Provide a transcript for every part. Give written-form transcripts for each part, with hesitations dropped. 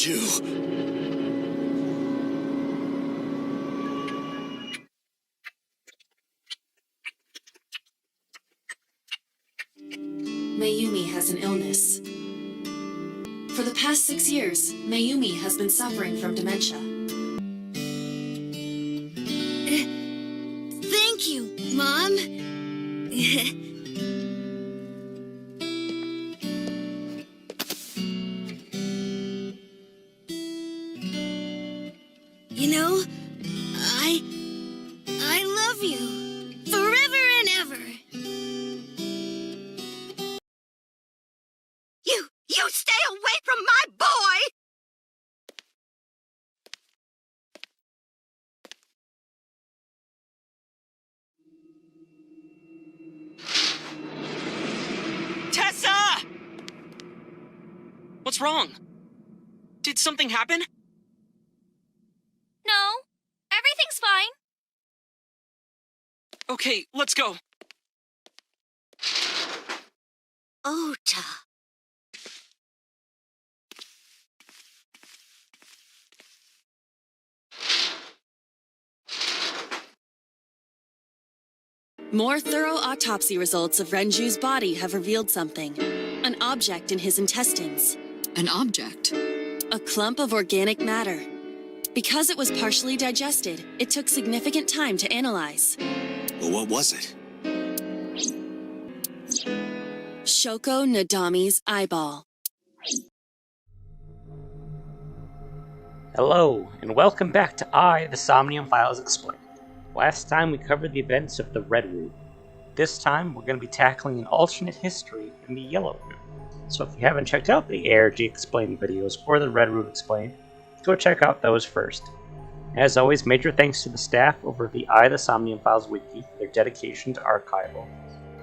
too. Mayumi has an illness. For the past 6 years, Mayumi has been suffering from dementia. Thank you, Mom. You know, I love you forever and ever. You stay away from my boy! Tessa! What's wrong? Did something happen? No, everything's fine. Okay, let's go. Ota. More thorough autopsy results of Renju's body have revealed something. An object in his intestines. An object? A clump of organic matter. Because it was partially digested, it took significant time to analyze. Well, what was it? Shoko Nadami's eyeball. Hello, and welcome back to the Somnium Files Explained. Last time we covered the events of the Red Room. This time we're going to be tackling an alternate history in the Yellow Room. So if you haven't checked out the ARG Explained videos or the Red Room Explained, go check out those first. As always, major thanks to the staff over at the the Somnium Files Wiki for their dedication to archival.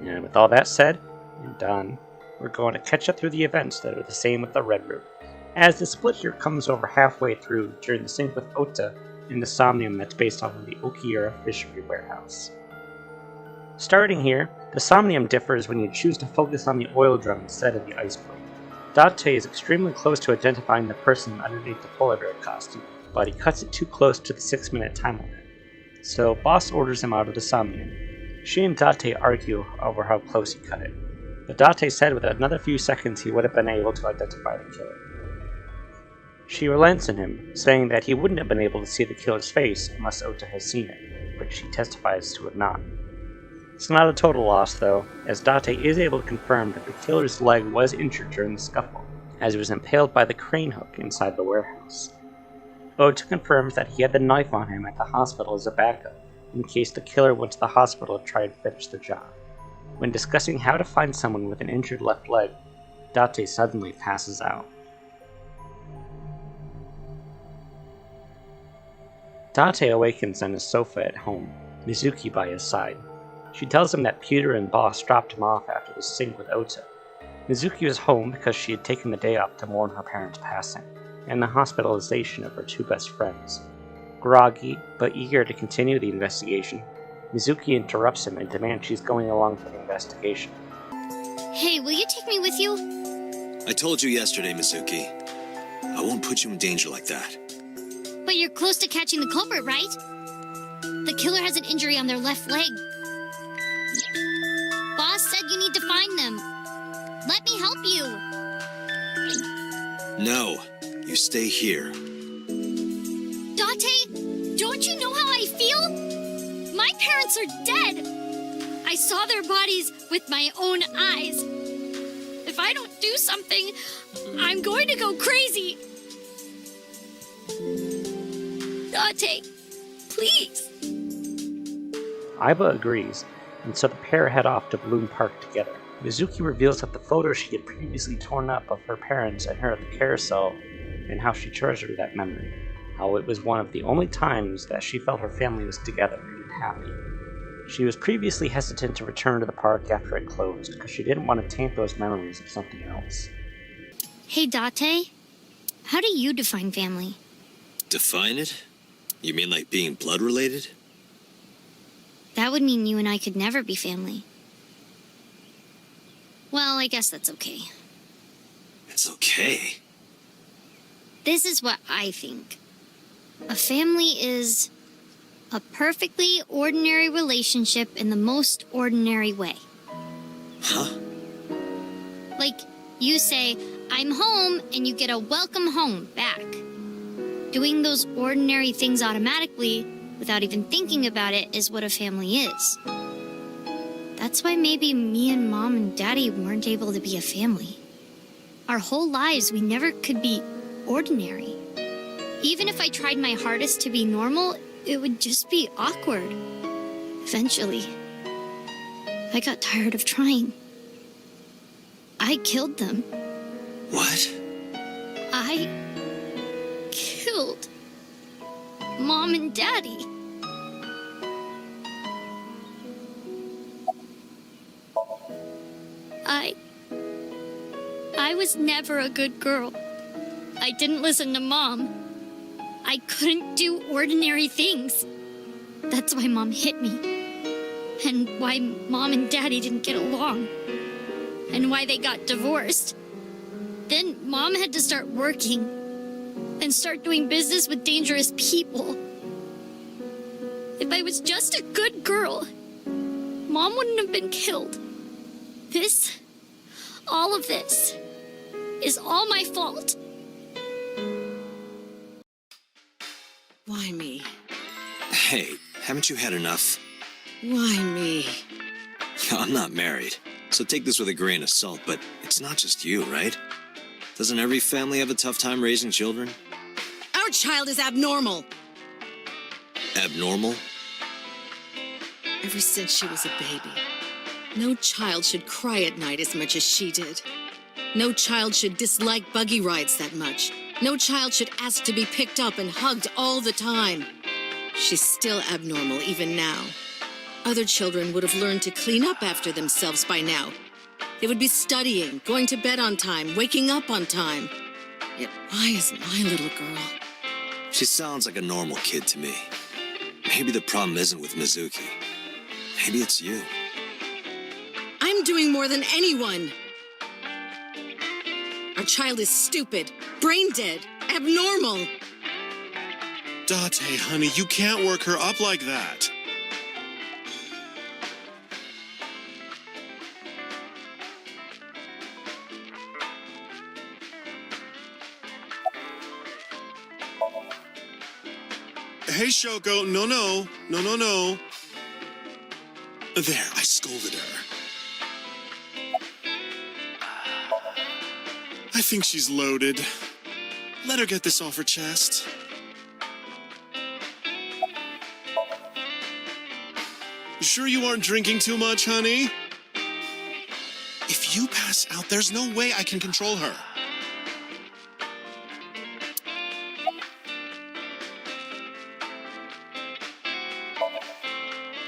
And with all that said and done, we're going to catch up through the events that are the same with the Red Room, as the split here comes over halfway through during the sync with Ota in the Somnium that's based off of the Okiura Fishery Warehouse. Starting here, the Somnium differs when you choose to focus on the oil drum instead of the iceberg. Date is extremely close to identifying the person underneath the polar bear costume, but he cuts it too close to the 6-minute time limit. So Boss orders him out of the Somnium. She and Date argue over how close he cut it, but Date said with another few seconds he would have been able to identify the killer. She relents in him, saying that he wouldn't have been able to see the killer's face unless Ota has seen it, which she testifies to have not. It's not a total loss though, as Date is able to confirm that the killer's leg was injured during the scuffle, as he was impaled by the crane hook inside the warehouse. Ota confirms that he had the knife on him at the hospital as a backup, in case the killer went to the hospital to try and finish the job. When discussing how to find someone with an injured left leg, Date suddenly passes out. Date awakens on his sofa at home, Mizuki by his side. She tells him that Peter and Boss dropped him off after the sync with Ota. Mizuki was home because she had taken the day off to mourn her parents' passing, and the hospitalization of her two best friends. Groggy, but eager to continue the investigation, Mizuki interrupts him and demands she's going along for the investigation. Hey, will you take me with you? I told you yesterday, Mizuki. I won't put you in danger like that. But you're close to catching the culprit, right? The killer has an injury on their left leg. Boss said you need to find them. Let me help you. No, you stay here. Date, don't you know how I feel? My parents are dead. I saw their bodies with my own eyes. If I don't do something, I'm going to go crazy. Date, please. Aiba agrees, and so the pair head off to Bloom Park together. Mizuki reveals that the photo she had previously torn up of her parents and her at the carousel, and how she treasured that memory. How it was one of the only times that she felt her family was together and happy. She was previously hesitant to return to the park after it closed, because she didn't want to taint those memories of something else. Hey, Date, how do you define family? Define it? You mean like being blood-related? That would mean you and I could never be family. Well, I guess that's okay. It's okay. This is what I think. A family is a perfectly ordinary relationship in the most ordinary way. Huh? Like, you say, I'm home, and you get a welcome home back. Doing those ordinary things automatically, without even thinking about it, is what a family is. That's why maybe me and Mom and Daddy weren't able to be a family. Our whole lives, we never could be ordinary. Even if I tried my hardest to be normal, it would just be awkward. Eventually, I got tired of trying. I killed them. What? I killed Mom and Daddy. I was never a good girl. I didn't listen to Mom. I couldn't do ordinary things. That's why Mom hit me. And why Mom and Daddy didn't get along. And why they got divorced. Then Mom had to start working and start doing business with dangerous people. If I was just a good girl, Mom wouldn't have been killed. All of this, is all my fault. Why me? Hey, haven't you had enough? Why me? I'm not married, so take this with a grain of salt, but it's not just you, right? Doesn't every family have a tough time raising children? Our child is abnormal. Abnormal? Ever since she was a baby. No child should cry at night as much as she did. No child should dislike buggy rides that much. No child should ask to be picked up and hugged all the time. She's still abnormal even now. Other children would have learned to clean up after themselves by now. They would be studying, going to bed on time, waking up on time. Yet why is my little girl? She sounds like a normal kid to me. Maybe the problem isn't with Mizuki. Maybe it's you. I'm doing more than anyone. Our child is stupid, brain dead, abnormal. Date, honey, you can't work her up like that. Hey, Shoko, no. There, I scolded her. I think she's loaded. Let her get this off her chest. You sure you aren't drinking too much, honey? If you pass out, there's no way I can control her.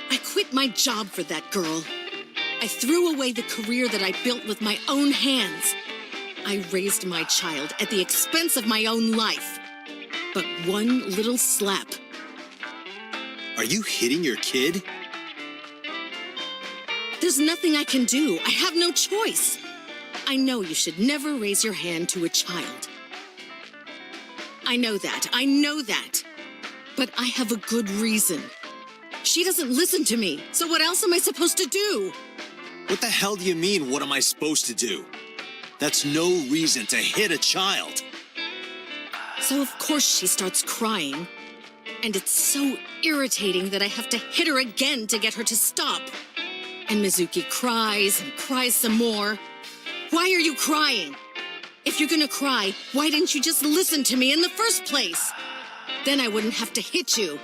I quit my job for that girl. I threw away the career that I built with my own hands. I raised my child at the expense of my own life. But one little slap. Are you hitting your kid? There's nothing I can do. I have no choice. I know you should never raise your hand to a child. I know that. But I have a good reason. She doesn't listen to me, so what else am I supposed to do? What the hell do you mean, what am I supposed to do? That's no reason to hit a child. So of course she starts crying. And it's so irritating that I have to hit her again to get her to stop. And Mizuki cries and cries some more. Why are you crying? If you're gonna cry, why didn't you just listen to me in the first place? Then I wouldn't have to hit you.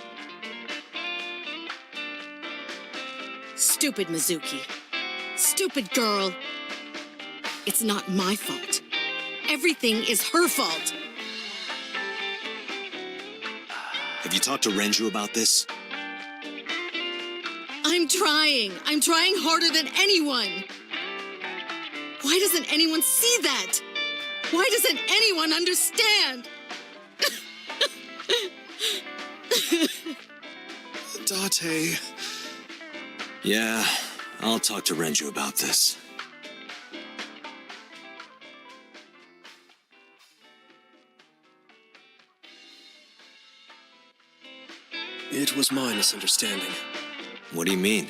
Stupid Mizuki. Stupid girl. It's not my fault. Everything is her fault. Have you talked to Renju about this? I'm trying. I'm trying harder than anyone. Why doesn't anyone see that? Why doesn't anyone understand? Date. Yeah, I'll talk to Renju about this. It was my misunderstanding. What do you mean?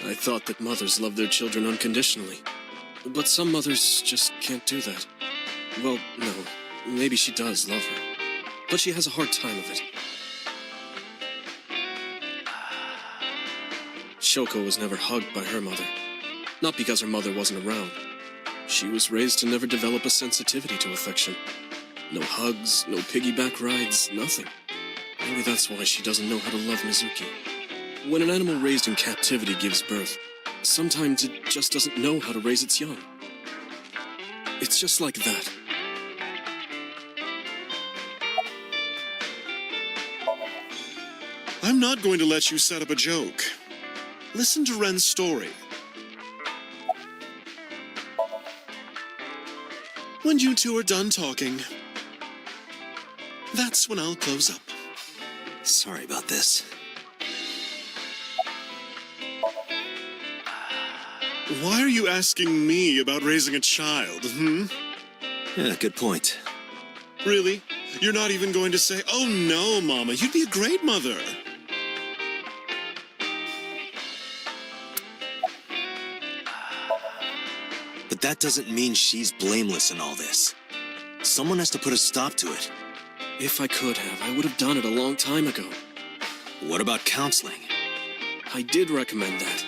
I thought that mothers love their children unconditionally. But some mothers just can't do that. Well, no. Maybe she does love her. But she has a hard time of it. Shoko was never hugged by her mother. Not because her mother wasn't around. She was raised to never develop a sensitivity to affection. No hugs, no piggyback rides, nothing. Maybe that's why she doesn't know how to love Mizuki. When an animal raised in captivity gives birth, sometimes it just doesn't know how to raise its young. It's just like that. I'm not going to let you set up a joke. Listen to Ren's story. When you two are done talking, that's when I'll close up. Sorry about this. Why are you asking me about raising a child, Yeah, good point. Really? You're not even going to say, "Oh no, Mama, you'd be a great mother." But that doesn't mean she's blameless in all this. Someone has to put a stop to it. If I could have, I would have done it a long time ago. What about counseling? I did recommend that.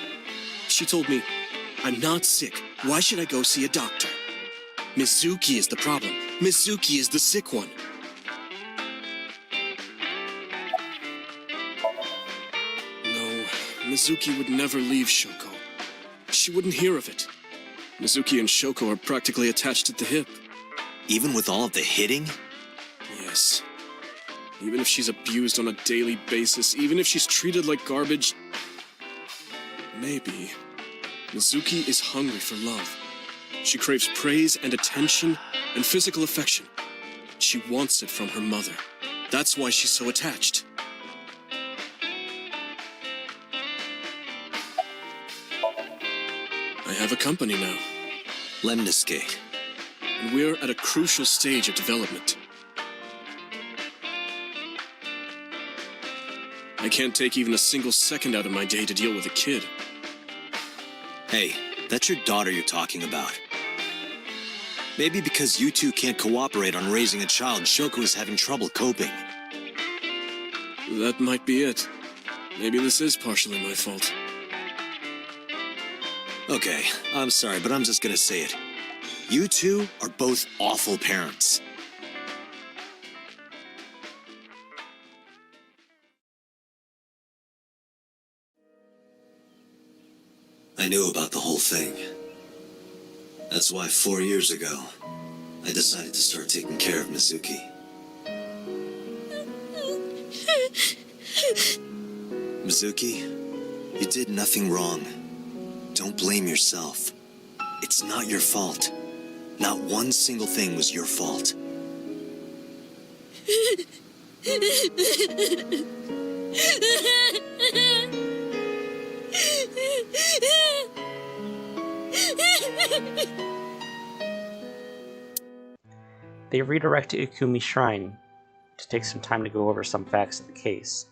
She told me, "I'm not sick. Why should I go see a doctor? Mizuki is the problem. Mizuki is the sick one." No, Mizuki would never leave Shoko. She wouldn't hear of it. Mizuki and Shoko are practically attached at the hip. Even with all of the hitting? Yes. Even if she's abused on a daily basis, even if she's treated like garbage, maybe. Mizuki is hungry for love. She craves praise and attention and physical affection. She wants it from her mother. That's why she's so attached. I have a company now, Lemniscate. and we're at a crucial stage of development. I can't take even a single second out of my day to deal with a kid. Hey, that's your daughter you're talking about. Maybe because you two can't cooperate on raising a child, Shoko is having trouble coping. That might be it. Maybe this is partially my fault. Okay, I'm sorry, but I'm just gonna say it. You two are both awful parents. I knew about the whole thing. That's why 4 years ago, I decided to start taking care of Mizuki. Mizuki, you did nothing wrong. Don't blame yourself. It's not your fault. Not one single thing was your fault. They redirect to Ikumi Shrine to take some time to go over some facts of the case.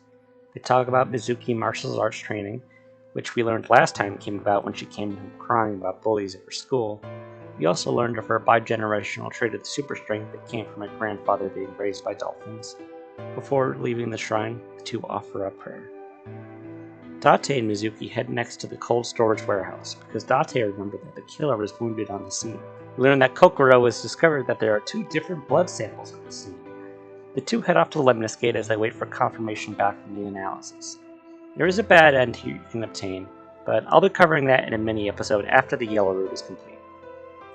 They talk about Mizuki martial arts training, which we learned last time came about when she came home crying about bullies at her school. We also learned of her bigenerational trait of the super strength that came from her grandfather being raised by dolphins. Before leaving the shrine, the two offer up prayer. Date and Mizuki head next to the cold storage warehouse, because Date remembered that the killer was wounded on the scene. We learn that Kokoro has discovered that there are 2 different blood samples at the scene. The two head off to Lemniscate as they wait for confirmation back from the analysis. There is a bad end here you can obtain, but I'll be covering that in a mini-episode after the yellow route is complete.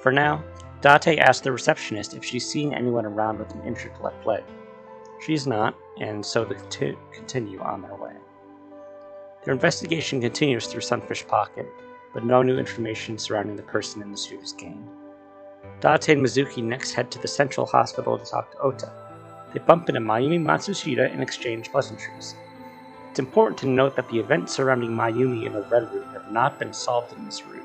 For now, Date asks the receptionist if she's seen anyone around with an injured left leg. She's not, and so the two continue on their way. Their investigation continues through Sunfish Pocket, but no new information surrounding the person in the suit is gained. Date and Mizuki next head to the central hospital to talk to Ota. They bump into Mayumi Matsushita and exchange pleasantries. It's important to note that the events surrounding Mayumi and the Red Root have not been solved in this route,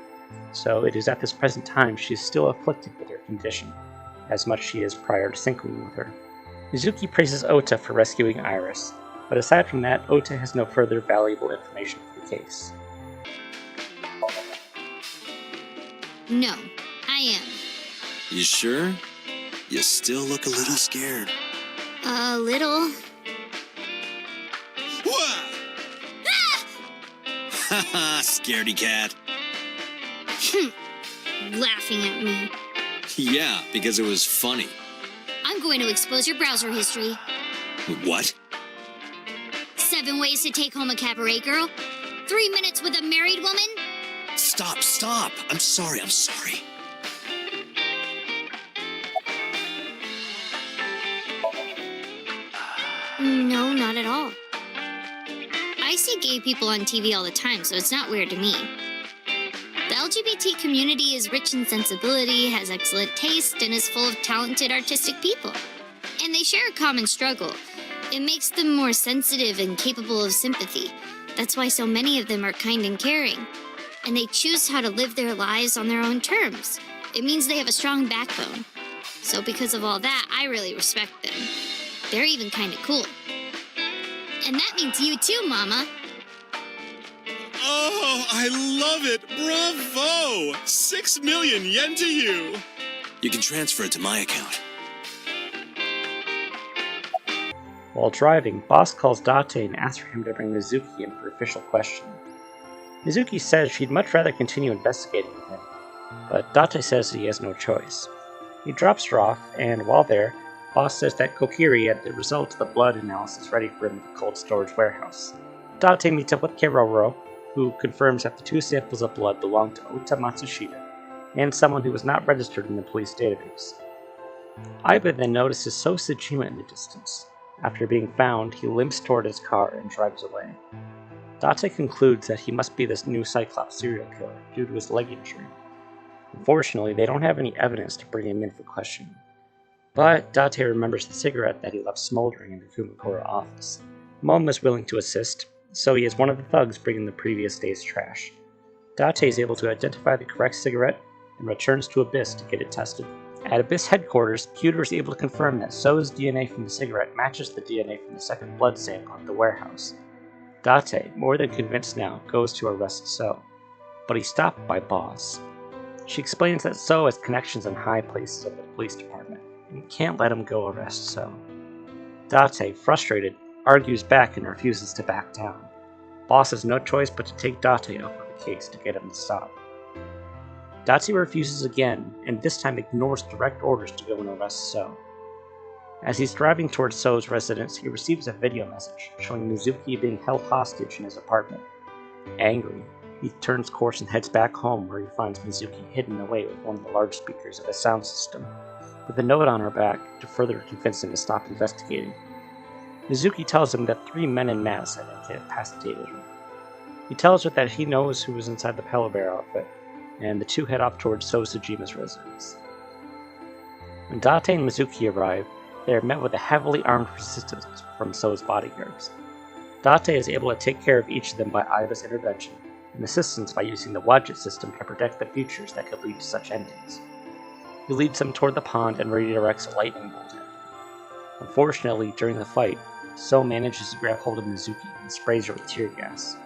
so it is at this present time she is still afflicted with her condition, as much she is prior to syncing with her. Mizuki praises Ota for rescuing Iris. But aside from that, Ota has no further valuable information for the case. No, I am. You sure? You still look a little scared. A little. Haha, scaredy cat. Laughing at me. Yeah, because it was funny. I'm going to expose your browser history. What? 7 ways to take home a cabaret girl. 3 minutes with a married woman. Stop. I'm sorry. No, not at all. I see gay people on TV all the time, so it's not weird to me. The LGBT community is rich in sensibility, has excellent taste, and is full of talented artistic people. And they share a common struggle. It makes them more sensitive and capable of sympathy. That's why so many of them are kind and caring. And they choose how to live their lives on their own terms. It means they have a strong backbone. So because of all that, I really respect them. They're even kind of cool. And that means you too, Mama. Oh, I love it! Bravo! 6 million yen to you! You can transfer it to my account. While driving, Boss calls Date and asks for him to bring Mizuki in for official questioning. Mizuki says she'd much rather continue investigating with him, but Date says he has no choice. He drops her off, and while there, Boss says that Kokiri had the results of the blood analysis ready for him at the cold storage warehouse. Date meets up with Keroro, who confirms that the 2 samples of blood belong to Ota Matsushita, and someone who was not registered in the police database. Aiba then notices So Tsujima in the distance. After being found, he limps toward his car and drives away. Date concludes that he must be this new Cyclops serial killer due to his leg injury. Unfortunately, they don't have any evidence to bring him in for questioning. But Date remembers the cigarette that he left smoldering in the Kumakura office. Mom is willing to assist, so he is one of the thugs bringing the previous day's trash. Date is able to identify the correct cigarette and returns to Abyss to get it tested. At Abyss headquarters, Pewter is able to confirm that So's DNA from the cigarette matches the DNA from the second blood sample at the warehouse. Date, more than convinced now, goes to arrest So, but he's stopped by Boss. She explains that So has connections in high places of the police department, and can't let him go arrest So. Date, frustrated, argues back and refuses to back down. Boss has no choice but to take Date off of the case to get him to stop. Date refuses again, and this time ignores direct orders to go and arrest So. As he's driving towards So's residence, he receives a video message showing Mizuki being held hostage in his apartment. Angry, he turns course and heads back home where he finds Mizuki hidden away with one of the large speakers of his sound system, with a note on her back to further convince him to stop investigating. Mizuki tells him that 3 men in masks had incapacitated her. He tells her that he knows who was inside the Palo Bear outfit, and the two head off towards So Tsujima's residence. When Date and Mizuki arrive, they are met with a heavily armed resistance from So's bodyguards. Date is able to take care of each of them by Aiba's intervention, and assistance by using the Wadjet system to predict the futures that could lead to such endings. He leads them toward the pond and redirects a lightning bolt at them. Unfortunately, during the fight, So manages to grab hold of Mizuki and sprays her with tear gas.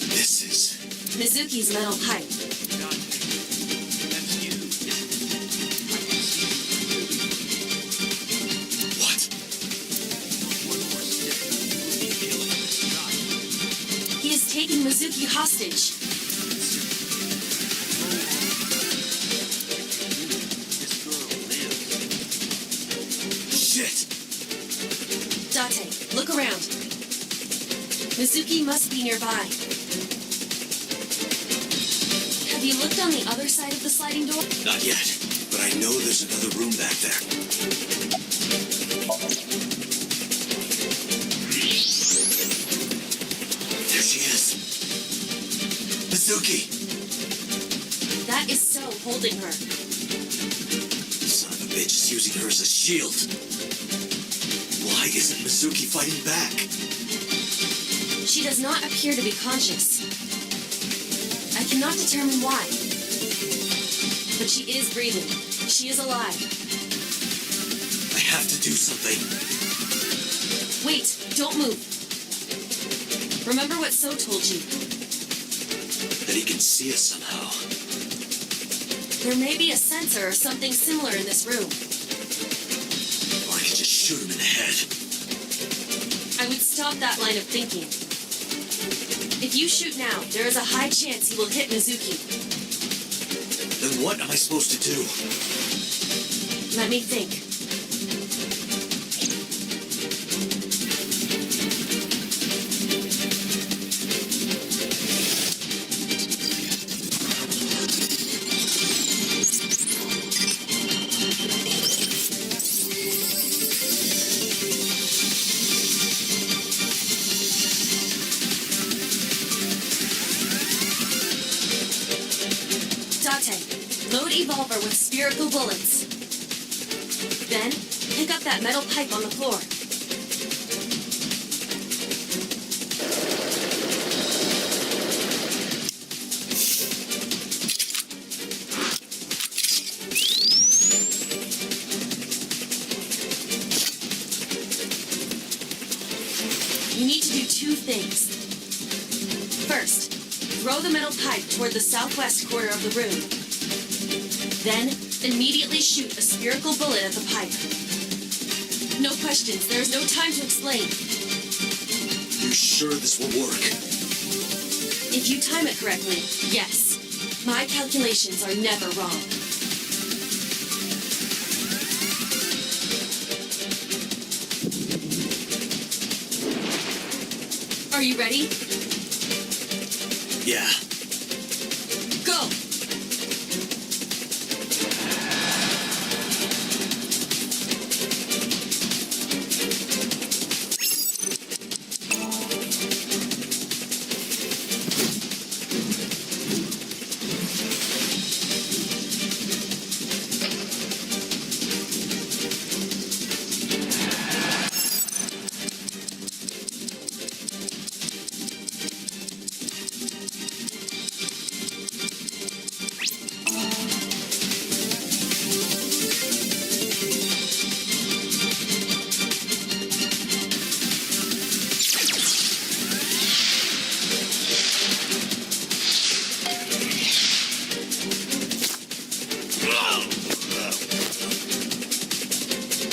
This is... Mizuki's metal pipe. What? He is taking Mizuki hostage. Shit! Date, look around. Mizuki must be nearby. Have you looked on the other side of the sliding door? Not yet, but I know there's another room back there. There she is. Mizuki! That is So holding her. Son of a bitch is using her as a shield. Why isn't Mizuki fighting back? She does not appear to be conscious. I cannot determine why. But she is breathing. She is alive. I have to do something. Wait, don't move. Remember what So told you. That he can see us somehow. There may be a sensor or something similar in this room. Or I could just shoot him in the head. I would stop that line of thinking. If you shoot now, there is a high chance he will hit Mizuki. Then what am I supposed to do? Let me think. Load Evolver with spherical bullets. Then, pick up that metal pipe on the floor. You need to do two things. First, throw the metal pipe toward the southwest corner of the room. Then, immediately shoot a spherical bullet at the pipe. No questions. There is no time to explain. You sure this will work? If you time it correctly, yes. My calculations are never wrong. Are you ready? Yeah. Go!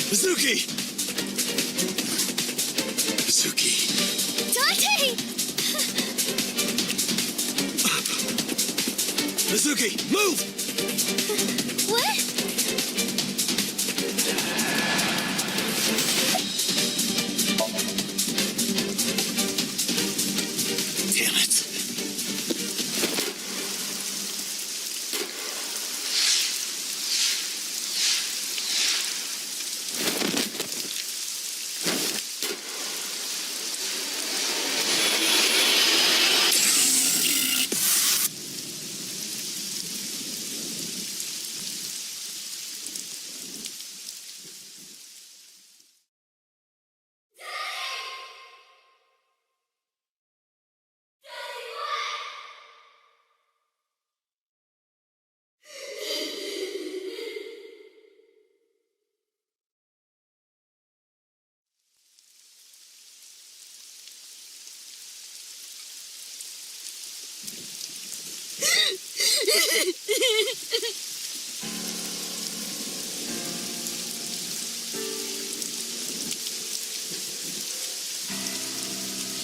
Mizuki! Mizuki. Dante! Mizuki, move! What? Damn it.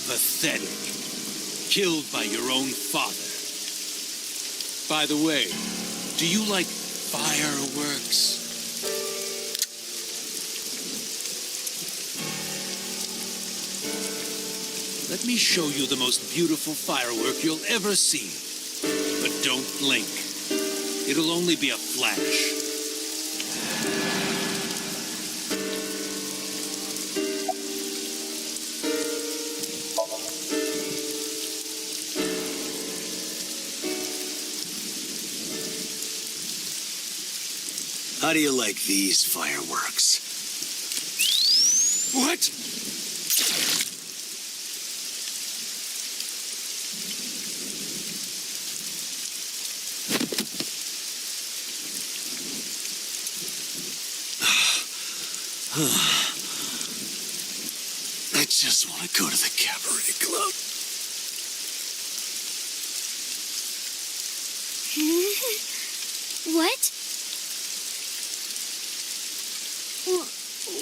Pathetic. Killed by your own father. By the way, do you like fireworks? Let me show you the most beautiful firework you'll ever see. But don't blink. It'll only be a flash. How do you like these fireworks? What? just want to go to the cabaret club. What?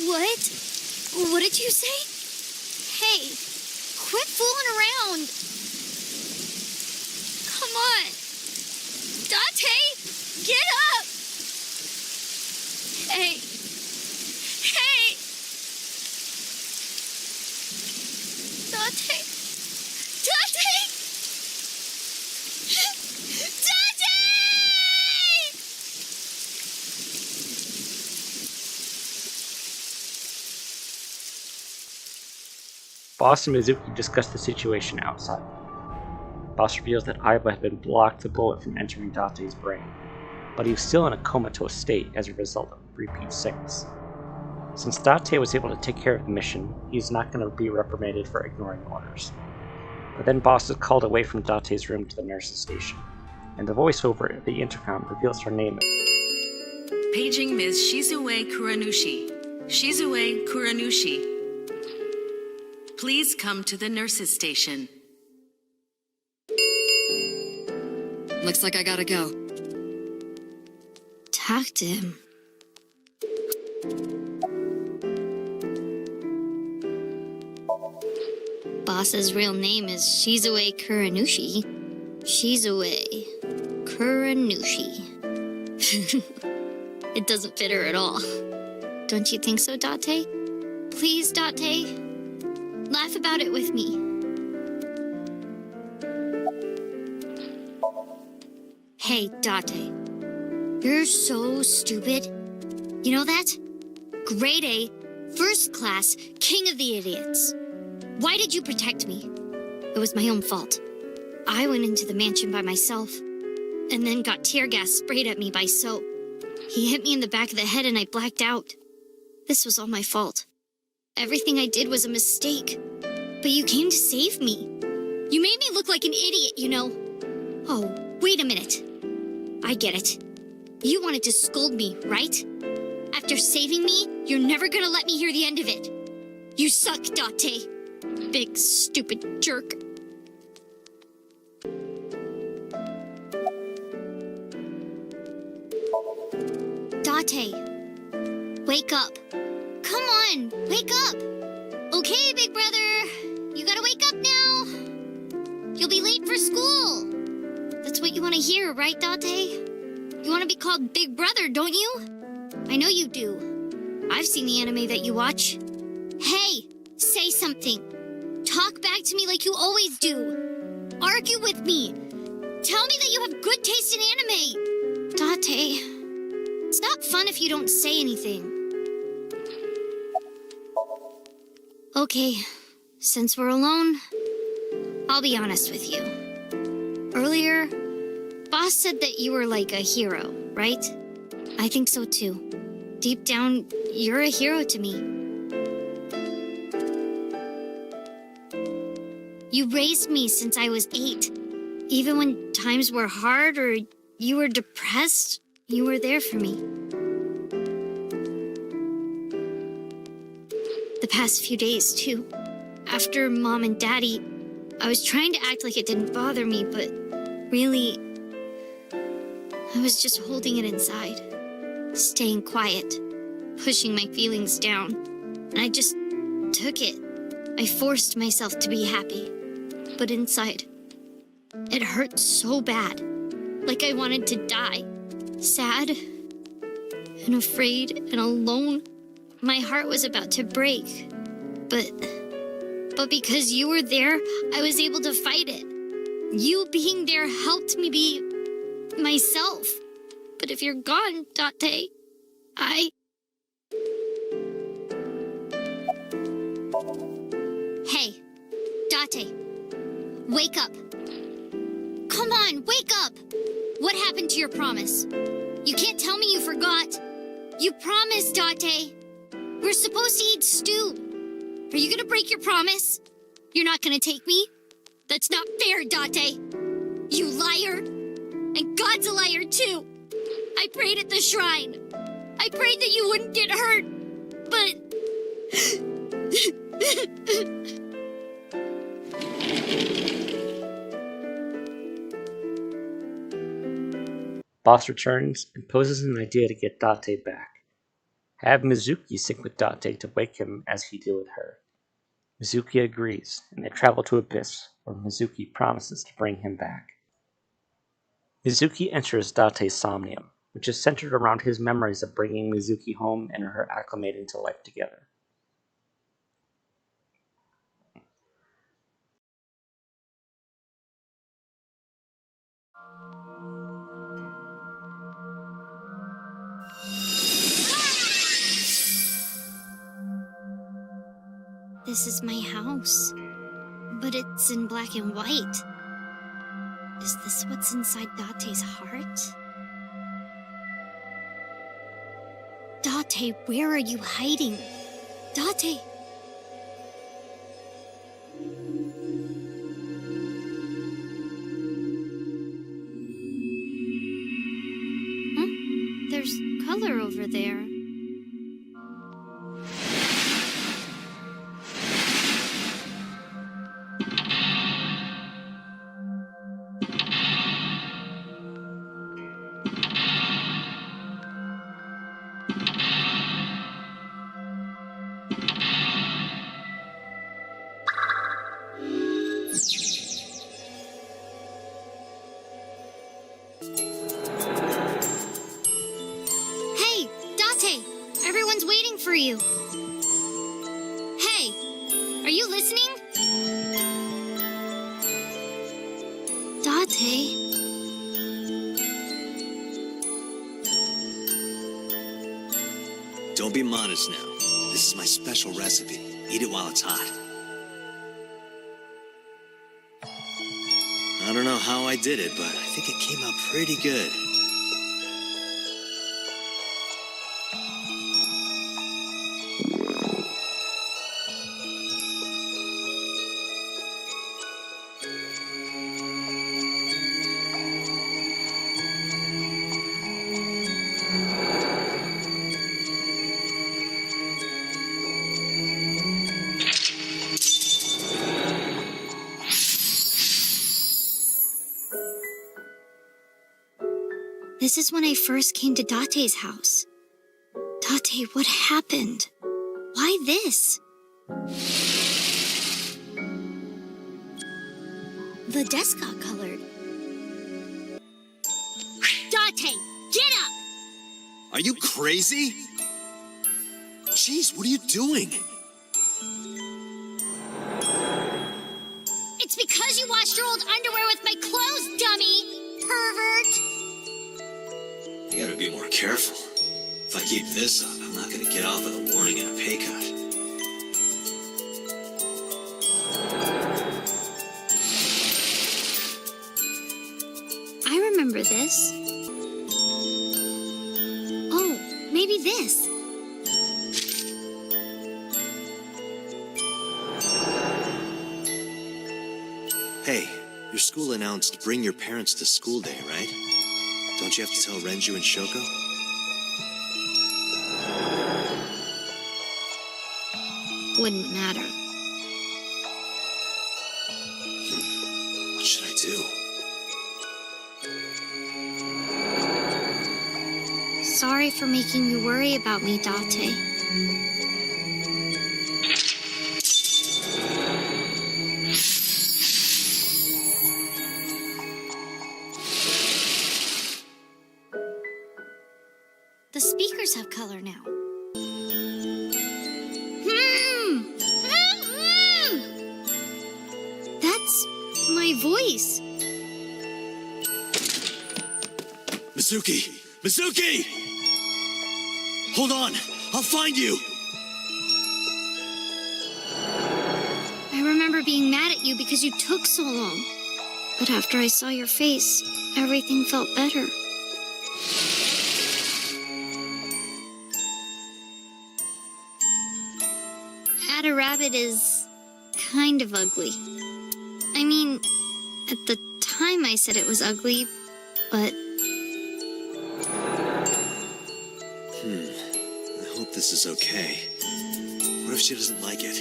What? What did you say? Hey, quit fooling around. Come on. Dante, get up. Hey. Hey. Dante. Dante. Dante! Boss and Mizuki discuss the situation outside. Boss reveals that Aiba had been blocked the bullet from entering Date's brain, but he was still in a comatose state as a result of repeat sickness. Since Date was able to take care of the mission, he's not going to be reprimanded for ignoring orders. But then Boss is called away from Date's room to the nurse's station, and the voiceover at the intercom reveals her name. Paging Ms. Shizue Kuranushi. Shizue Kuranushi. Please come to the nurse's station. Looks like I gotta go. Talk to him. Boss's real name is Shizue Kuranushi. Shizue Kuranushi. It doesn't fit her at all. Don't you think so, Date? Please, Date. Laugh about it with me. Hey, Date. You're so stupid. You know that? Grade A, first class, king of the idiots. Why did you protect me? It was my own fault. I went into the mansion by myself, and then got tear gas sprayed at me by So. He hit me in the back of the head and I blacked out. This was all my fault. Everything I did was a mistake. But you came to save me. You made me look like an idiot, you know. Oh, wait a minute. I get it. You wanted to scold me, right? After saving me, you're never gonna let me hear the end of it. You suck, Date. Big, stupid jerk. Date, wake up. Come on, wake up. Okay, big brother. You gotta wake up now. You'll be late for school. That's what you want to hear, right, Date? You want to be called Big Brother, don't you? I know you do. I've seen the anime that you watch. Hey, say something. Talk back to me like you always do. Argue with me. Tell me that you have good taste in anime. Date, it's not fun if you don't say anything. Okay, since we're alone, I'll be honest with you. Earlier, Boss said that you were like a hero, right? I think so too. Deep down, you're a hero to me. You raised me since I was 8. Even when times were hard or you were depressed, you were there for me. The past few days, too. After Mom and Daddy, I was trying to act like it didn't bother me, but really, I was just holding it inside, staying quiet, pushing my feelings down, and I just took it. I forced myself to be happy, but inside, it hurt so bad, like I wanted to die, sad and afraid and alone. My heart was about to break, but because you were there, I was able to fight it. You being there helped me be myself. But if you're gone, Date, Hey, Date, wake up. Come on, wake up! What happened to your promise? You can't tell me you forgot. You promised, Date. We're supposed to eat stew. Are you gonna break your promise? You're not gonna take me? That's not fair, Date. You liar. And God's a liar, too. I prayed at the shrine. I prayed that you wouldn't get hurt. But Boss returns and poses an idea to get Date back. Have Mizuki sync with Date to wake him as he did with her. Mizuki agrees, and they travel to Abyss, where Mizuki promises to bring him back. Mizuki enters Date's Somnium, which is centered around his memories of bringing Mizuki home and her acclimating to life together. This is my house, but it's in black and white. Is this what's inside Date's heart? Date, where are you hiding? Date! Huh? There's color over there. Everyone's waiting for you. Hey, are you listening? Date? Don't be modest now. This is my special recipe. Eat it while it's hot. I don't know how I did it, but I think it came out pretty good. This is when I first came to Date's house. Date, what happened? Why this? The desk got colored. Date, get up! Are you crazy? Jeez, what are you doing? It's because you washed your old underwear with my clothes, dummy! Pervert! You gotta be more careful. If I keep this up, I'm not gonna get off with a warning and a pay cut. I remember this. Oh, maybe this. Hey, your school announced bring your parents to school day, right? Don't you have to tell Renju and Shoko? Wouldn't matter. What should I do? Sorry for making you worry about me, Date. The speakers have color now. That's my voice. Mizuki! Mizuki! Hold on! I'll find you! I remember being mad at you because you took so long. But after I saw your face, everything felt better. Ada Rabbit is kind of ugly. I mean, at the time I said it was ugly, but... I hope this is okay. What if she doesn't like it?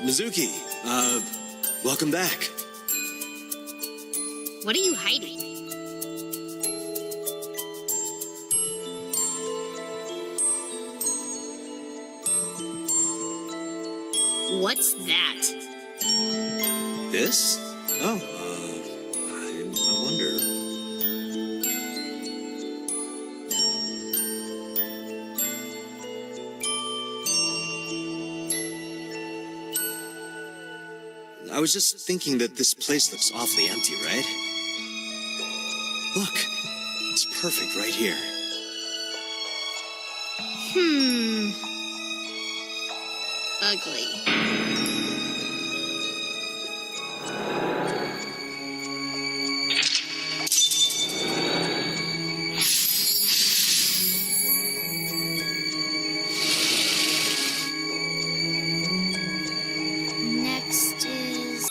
Mizuki, welcome back. What are you hiding? What's that? This? Oh, I wonder. I was just thinking that this place looks awfully empty, right? Look, it's perfect right here. Ugly. Next is...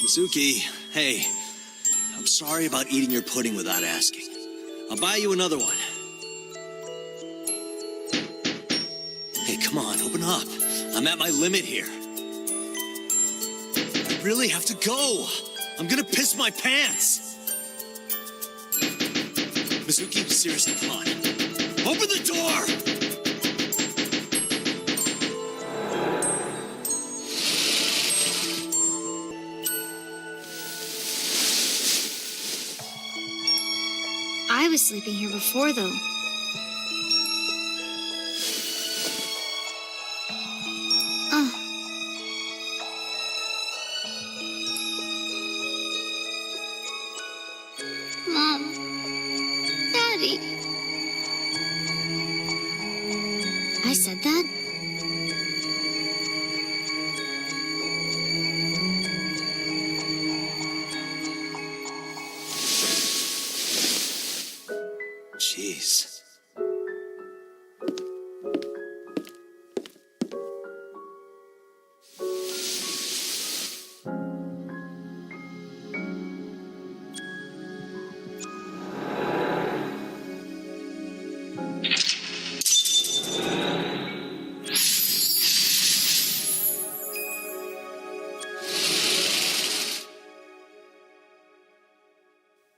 Mizuki, hey, I'm sorry about eating your pudding without asking. I'll buy you another one. Hey, come on, open up. I'm at my limit here. I really have to go. I'm gonna piss my pants. Mizuki, seriously, come on. Open the door! I was sleeping here before, though. Mom. Daddy. I said that? Jeez.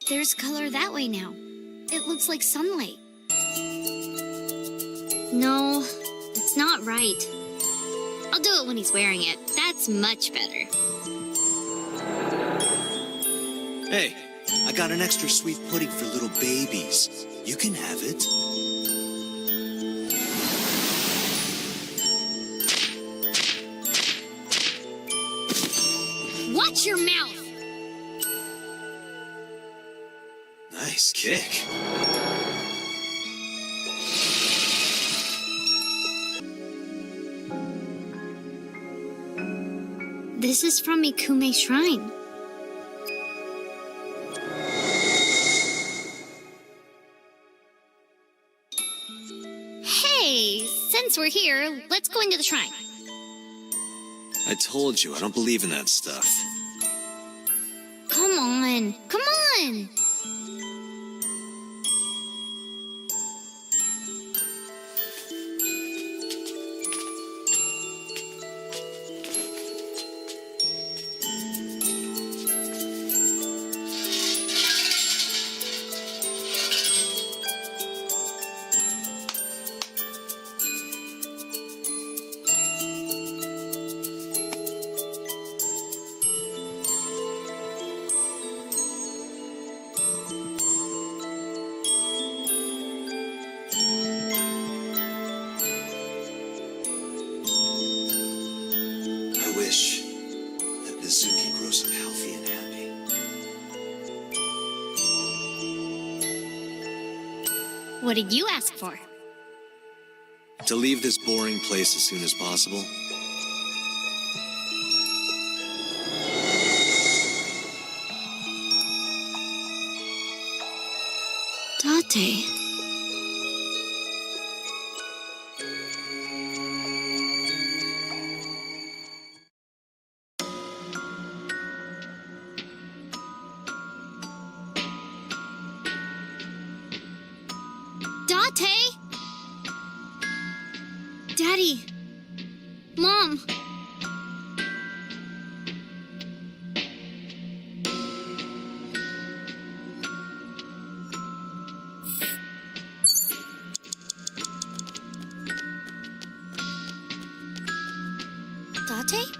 There's color that way now. It looks like sunlight. No, it's not right. I'll do it when he's wearing it. That's much better. Hey, I got an extra sweet pudding for little babies. You can have it. Watch your mouth! Nice kick. This is from Ikume Shrine. Hey, since we're here, let's go into the shrine. I told you, I don't believe in that stuff. Come on, come on! I wish that Mizuki grows up healthy and happy. What did you ask for? To leave this boring place as soon as possible. Date. Date? Daddy. Mom. Date?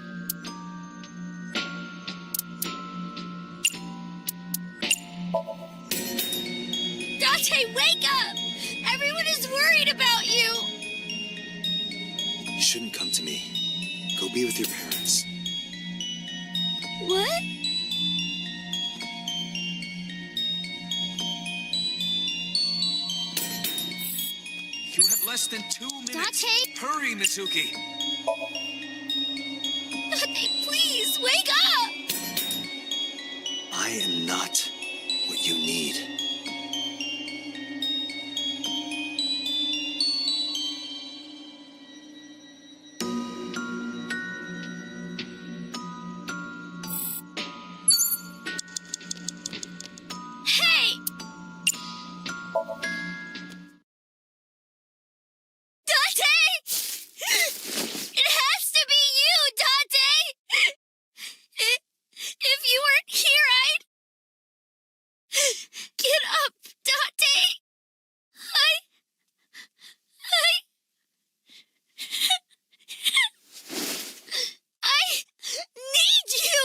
Date, wake up! Everyone is worried about you! You shouldn't come to me. Go be with your parents. What? You have less than 2 minutes. Date? Hurry, Mizuki. Date, please, wake up! I am not what you need. Hey! Date! It has to be you, Date! If you weren't here, I'd... Get up, Date! I need you!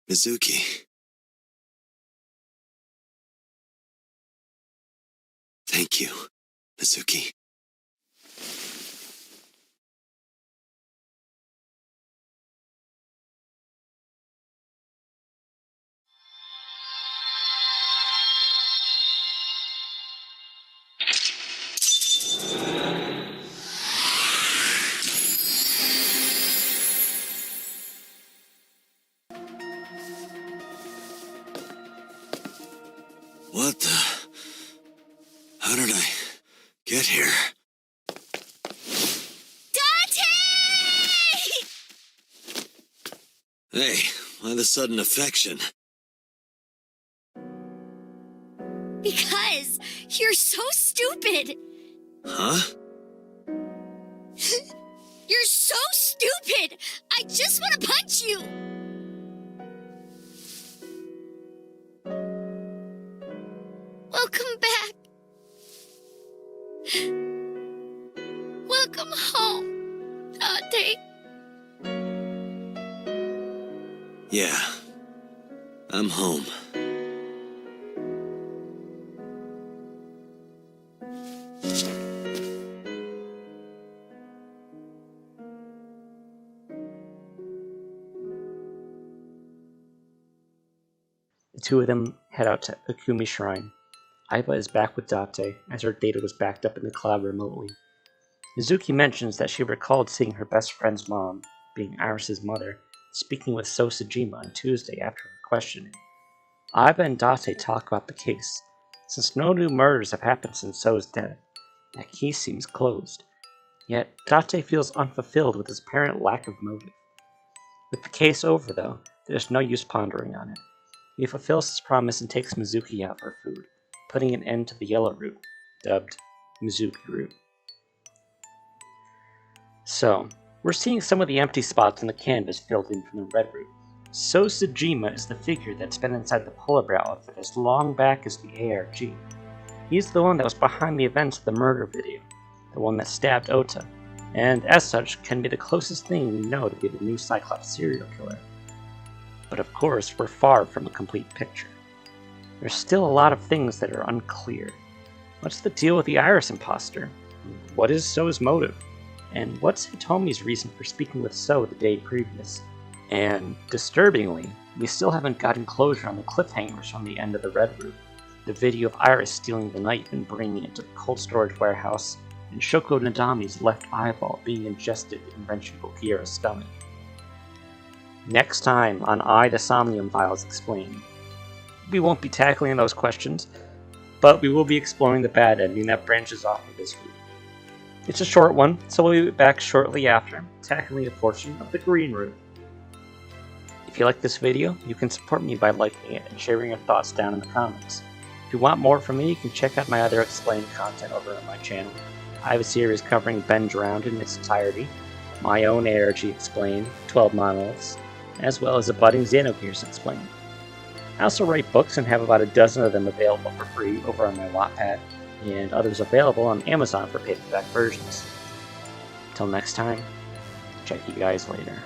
Mizuki. Thank you, Mizuki. What the? How did I get here? Date! Hey, why the sudden affection? Because you're so stupid. Huh? You're so stupid. I just want to punch you. Welcome back. Welcome home, Date. Yeah. I'm home. The two of them head out to Akumi Shrine. Aiba is back with Date, as her data was backed up in the cloud remotely. Mizuki mentions that she recalled seeing her best friend's mom, being Iris's mother, speaking with So Sejima on Tuesday after her questioning. Aiba and Date talk about the case. Since no new murders have happened since So's death, that case seems closed. Yet, Date feels unfulfilled with his apparent lack of motive. With the case over, though, there's no use pondering on it. He fulfills his promise and takes Mizuki out for food, putting an end to the yellow route, dubbed Mizuki route. So, we're seeing some of the empty spots on the canvas filled in from the red route. So Sejima is the figure that's been inside the polar bear outfit as long back as the ARG. He's the one that was behind the events of the murder video, the one that stabbed Ota, and as such can be the closest thing we know to be the new Cyclops serial killer. But of course, we're far from a complete picture. There's still a lot of things that are unclear. What's the deal with the Iris imposter? What is So's motive? And what's Hitomi's reason for speaking with So the day previous? And, disturbingly, we still haven't gotten closure on the cliffhangers from the end of the red route. The video of Iris stealing the knife and bringing it to the cold storage warehouse, and Shoko Nadami's left eyeball being ingested in Renshiko Kiera's stomach. Next time on the Somnium Files Explained. We won't be tackling those questions, but we will be exploring the bad ending that branches off of this route. It's a short one, so we'll be back shortly after, tackling a portion of the green route. If you like this video, you can support me by liking it and sharing your thoughts down in the comments. If you want more from me, you can check out my other explained content over on my channel. I have a series covering Ben Drowned in its entirety, my own ARG Explained, 12 Monoliths, as well as a budding Xenogears Explained. I also write books and have about a dozen of them available for free over on my Wattpad, and others available on Amazon for paperback versions. Until next time, check you guys later.